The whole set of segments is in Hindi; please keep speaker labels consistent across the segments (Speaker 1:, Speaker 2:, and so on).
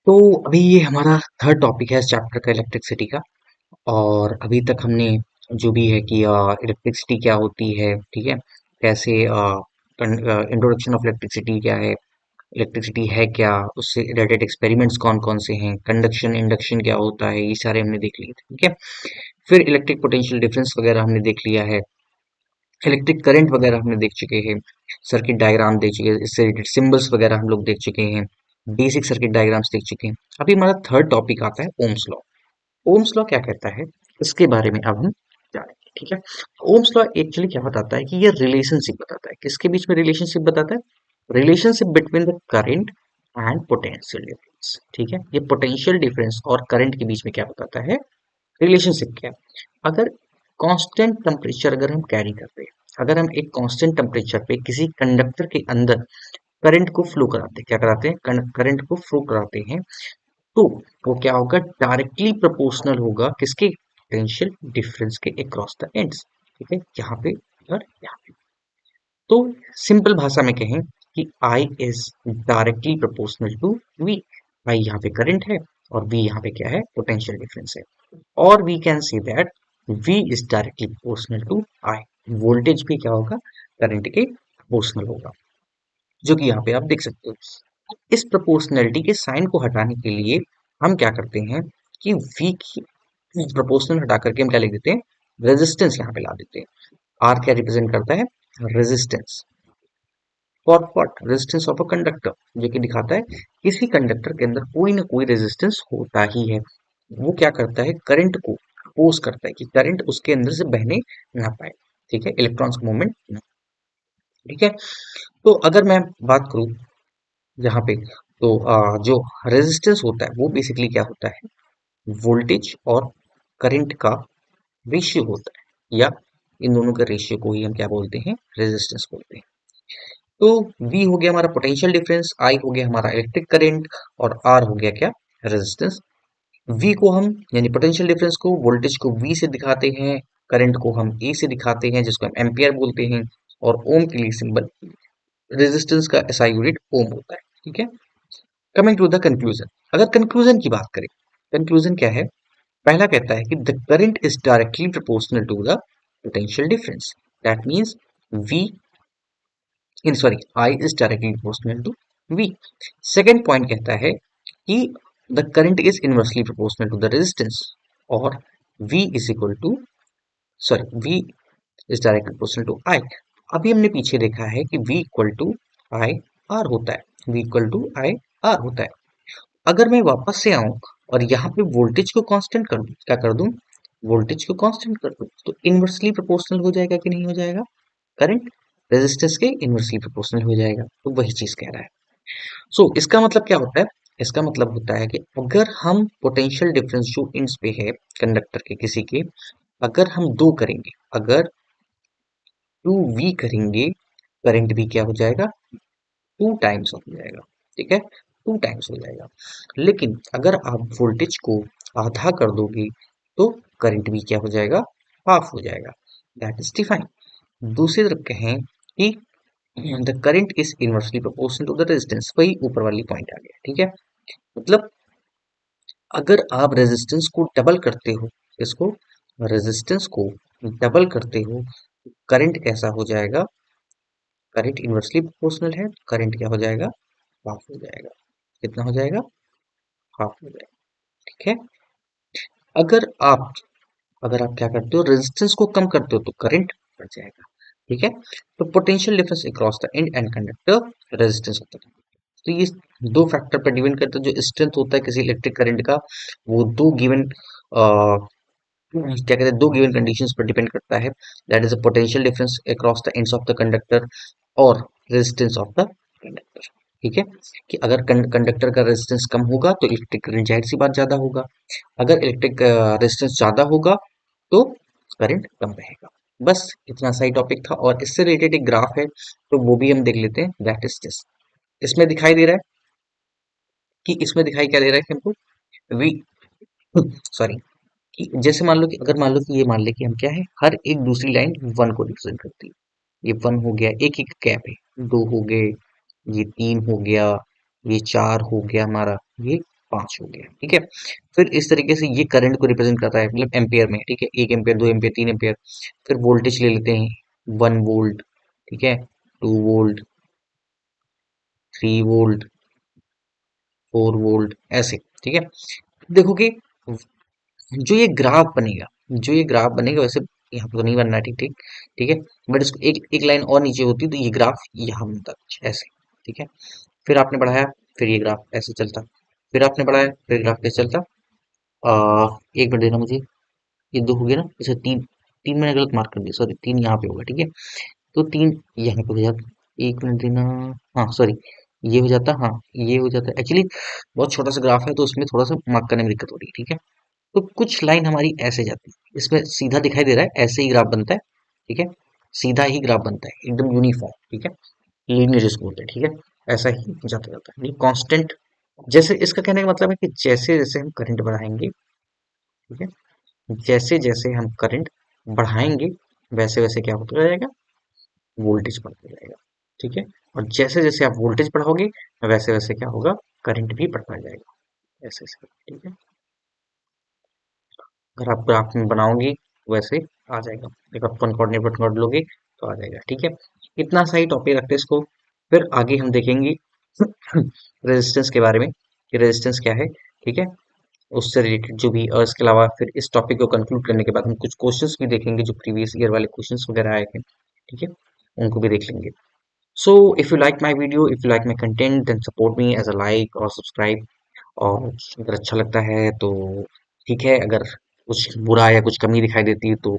Speaker 1: तो अभी ये हमारा थर्ड टॉपिक है इस चैप्टर का इलेक्ट्रिसिटी का। और अभी तक हमने जो भी है कि इलेक्ट्रिसिटी क्या होती है, ठीक है, कैसे इंट्रोडक्शन ऑफ इलेक्ट्रिसिटी क्या है, इलेक्ट्रिसिटी है क्या, उससे रिलेटेड एक्सपेरिमेंट्स कौन कौन से हैं, कंडक्शन इंडक्शन क्या होता है, ये सारे हमने देख लिए थे, ठीक है। फिर इलेक्ट्रिक पोटेंशियल डिफरेंस वगैरह हमने देख लिया है, इलेक्ट्रिक करंट वगैरह हमने देख चुके हैं, सर्किट डायग्राम देख चुके हैं, इससे रिलेटेड सिंबल्स वगैरह हम लोग देख चुके हैं, बेसिक सर्किट डायग्राम्स देख चुके हैं। अभी हमारा थर्ड टॉपिक आता है ओम्स लॉ। ओम्स लॉ क्या कहता है, इसके बारे में अब हम जानेंगे, ठीक है। ओम्स लॉ एक्चुअली क्या बताता है कि ये रिलेशनशिप बताता है, किसके बीच में रिलेशनशिप बताता है, relationship between the current and potential difference, ठीक है। ये पोटेंशियल डिफरेंस और करंट के बीच में क्या बताता है, रिलेशनशिप क्या है। अगर कांस्टेंट टेम्परेचर अगर हम कैरी करते हैं, अगर हम एक कांस्टेंट टेम्परेचर पे किसी कंडक्टर के अंदर करंट को फ्लो कराते हैं, क्या कराते हैं, करंट को फ्लो कराते हैं, तो वो क्या होगा, डायरेक्टली प्रोपोर्शनल होगा किसके, पोटेंशियल डिफरेंस के अक्रॉस द एंड्स, ठीक है, यहाँ पे और यहाँ पे। तो सिंपल भाषा में कहें कि I is directly proportional to V। I यहाँ पे करंट है और V यहाँ पे क्या है, पोटेंशियल डिफरेंस है। और we can see that V is directly proportional to I। Voltage भी क्या होगा, करंट के प्रोपोर्शनल होगा, जो कि यहाँ पे आप देख सकते हो। इस प्रोपोर्शनैलिटी के साइन को हटाने के लिए हम क्या करते हैं कि V की प्रोपोर्शनल हटा करके हम क्या लिख देते हैं, रेजिस्टेंस यहाँ पे ला देते हैं। R क्या रिप्रेजेंट करता है, resistance. For what, resistance of a conductor, जो कि दिखाता है किसी कंडक्टर के अंदर कोई ना कोई रेजिस्टेंस होता ही है। वो क्या करता है, करंट को अपोज करता है कि करंट उसके अंदर से बहने ना पाए, ठीक है, इलेक्ट्रॉन्स का मूवमेंट ना, ठीक है। तो अगर मैं बात करूं यहाँ पे, तो जो रेजिस्टेंस होता है वो बेसिकली क्या होता है, वोल्टेज और करंट का रेशियो होता है, या इन दोनों के रेशियो को ही हम क्या बोलते हैं, रेजिस्टेंस बोलते हैं। तो V हो गया हमारा पोटेंशियल डिफरेंस, I हो गया हमारा इलेक्ट्रिक करंट, और R हो गया क्या, रेजिस्टेंस। V को हम यानी पोटेंशियल डिफरेंस को, वोल्टेज को V से दिखाते हैं, करंट को हम A से दिखाते हैं, जिसको हम एम्पियर बोलते हैं, और ओम के लिए सिंबल, रेजिस्टेंस का SI यूनिट ओम होता है, ठीक है। कमिंग टू द कंक्लूजन, अगर कंक्लूजन की बात करें, कंक्लूजन क्या है, पहला कहता है कि the current is directly proportional to the potential difference, that means V in sorry I is directly proportional to V। Second point कहता है कि the current is inversely proportional to the resistance, और V is equal to, sorry, V is directly proportional to I। अभी हमने पीछे देखा है कि V equal to I R होता है, V equal to I R होता है। अगर मैं वापस से आऊं और यहाँ पे वोल्टेज को कांस्टेंट कर दूं, क्या कर दूं, वोल्टेज को कांस्टेंट कर दूं, तो इनवर्सली प्रोपोर्शनल हो जाएगा कि नहीं हो जाएगा, करंट रेजिस्टेंस के इनवर्सली प्रोपोर्शनल हो जाएगा। तो वही चीज कह रहा है। सो इसका मतलब क्या होता है, इसका मतलब होता है कि अगर हम पोटेंशियल डिफरेंस जो इंड्स पे है कंडक्टर के किसी के, अगर हम दो करेंगे, अगर 2V करेंगे, करंट भी क्या हो जाएगा, 2 टाइम्स हो जाएगा, ठीक है, 2 टाइम्स हो जाएगा। लेकिन अगर आप वोल्टेज को आधा कर दोगे, तो करंट भी क्या हो जाएगा, हाफ हो जाएगा, दैट इज डिफाइन। दूसरी तरफ कहें कि the current is inversely proportional to the resistance, वही ऊपर वाली पॉइंट आ गया, ठीक है। मतलब अगर आप रेजिस्टेंस को डबल करते हो, इसको, रेजिस्टेंस को डबल करते हो, करंट कैसा हो जाएगा, करंट इनवर्सली प्रोपोर्शनल है, करंट क्या हो जाएगा, हाफ हो जाएगा। कितना हो जाएगा, हाफ हो जाएगा, ठीक है। अगर आप अगर आप क्या करते हो, रेजिस्टेंस को कम करते हो, तो करंट बढ़ जाएगा, ठीक है। तो potential difference across the end and conductor resistance होता है। तो ये दो फैक्टर पर डिपेंड करता है, जो स्ट्रेंथ होता है किसी इलेक्ट्रिक करंट का, वो दो गिवन क्या कहते हैं, दो गिवन कंडीशंस पर डिपेंड करता है, that is a potential difference across the ends of the conductor, और रेजिस्टेंस ऑफ द कंडक्टर, ठीक है। कि अगर कंडक्टर का रेजिस्टेंस कम होगा तो इलेक्ट्रिक करंट जाहिर सी बात ज्यादा होगा, अगर इलेक्ट्रिक रेजिस्टेंस ज्यादा होगा तो करंट कम रहेगा। बस इतना सही टॉपिक था, और इससे रिलेटेड एक ग्राफ है, तो वो भी हम देख लेते हैं, दैट इज दिस। इसमें दिखाई दे रहा है कि, इसमें दिखाई क्या दे रहा है कि हमको वी सॉरी, कि जैसे मान लो कि, अगर मान लो कि ये मान ले कि हम क्या है, हर एक दूसरी लाइन वन को रिप्रेजेंट करती है। ये वन हो गया, एक एक कैप है, दो हो गए, ये तीन हो गया, ये चार हो गया हमारा, ये 5 हो गया, ठीक है। फिर इस तरीके से ये करंट को रिप्रेजेंट करता है, मतलब एम्पेयर में, ठीक है, 1 एम्पेयर, 2 एम्पेयर, 3 एम्पेयर। फिर वोल्टेज ले लेते हैं, 1 वोल्ट, ठीक है, 2 वोल्ट, 3 वोल्ट, 4 वोल्ट, ऐसे, ठीक है। देखो कि जो ये ग्राफ बनेगा, जो ये ग्राफ बनेगा, वैसे यहाँ पे तो नहीं बनना है, ठीक ठीक, ठीक है। बट इसको एक एक लाइन और नीचे होती तो ये ग्राफ यहाँ बनता कुछ ऐसे, ठीक है। फिर आपने बढ़ाया, फिर ये ग्राफ ऐसे चलता, फिर आपने बढ़ाया, फिर ग्राफ कैसे चलता। एक मिनट देना मुझे, ये दो हो गया ना, अच्छा तीन, तीन मैंने गलत मार्क कर दिया, सॉरी, तीन यहाँ पे होगा, ठीक है। तो तीन यहाँ पे हो जाता, एक मिनट देना, हाँ सॉरी, ये हो जाता, हाँ ये हो जाता, एक्चुअली बहुत छोटा सा ग्राफ है तो उसमें थोड़ा सा मार्क करने में दिक्कत हो रही है, ठीक है। तो कुछ लाइन हमारी ऐसे जाती है, इसमें सीधा दिखाई दे रहा है, ऐसे ही ग्राफ बनता है, ठीक है। सीधा ही ग्राफ बनता है, एकदम यूनिफॉर्म, ठीक है, लीनियर जिसको बोलते हैं, ठीक है। ऐसा ही जाता जाता है, ये कांस्टेंट। जैसे इसका कहने का मतलब है कि जैसे जैसे हम करंट बढ़ाएंगे, ठीक है, जैसे जैसे हम करंट बढ़ाएंगे, वैसे वैसे क्या होता जाएगा, वोल्टेज बढ़ता जाएगा, ठीक है। और जैसे जैसे आप वोल्टेज बढ़ाओगे, वैसे वैसे क्या होगा, करंट भी बढ़ता जाएगा, ऐसे ऐसे, ठीक है। अगर आप ग्राफ में बनाओगे वैसे आ जाएगा, एक आप कॉन्कॉर्डिनेट कॉन्कॉर्ड लोगे तो आ जाएगा, ठीक है। इतना सही टॉपिक रखते हैं इसको। फिर आगे हम देखेंगे रेजिस्टेंस के बारे में, कि रेजिस्टेंस क्या है, ठीक है, उससे रिलेटेड जो भी, और इसके अलावा फिर इस टॉपिक को कंक्लूड करने के बाद हम कुछ क्वेश्चंस भी देखेंगे जो प्रीवियस ईयर वाले क्वेश्चंस वगैरह आए थे, ठीक है, उनको भी देख लेंगे। So if you like my video, if you like my content, then support me as a like और सब्सक्राइब। और अगर अच्छा लगता है तो ठीक है, अगर कुछ बुरा या कुछ कमी दिखाई देती है तो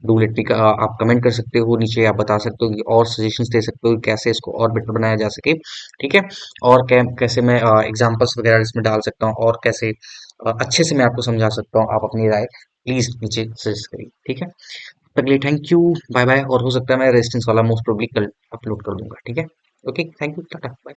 Speaker 1: डू लेट मी, आप कमेंट कर सकते हो नीचे, आप बता सकते हो कि और सजेशंस दे सकते हो कि कैसे इसको और बेटर बनाया जा सके, ठीक है। और कैसे मैं एग्जांपल्स वगैरह इसमें डाल सकता हूँ, और कैसे अच्छे से मैं आपको समझा सकता हूँ, आप अपनी राय प्लीज नीचे सजेस्ट करिए, ठीक है। तब तक के लिए थैंक यू, बाय बाय। और हो सकता है मैं रेजिस्टेंस वाला मोस्ट प्रोबेबली कल अपलोड कर दूंगा, ठीक है। Okay, thank you, tata, bye.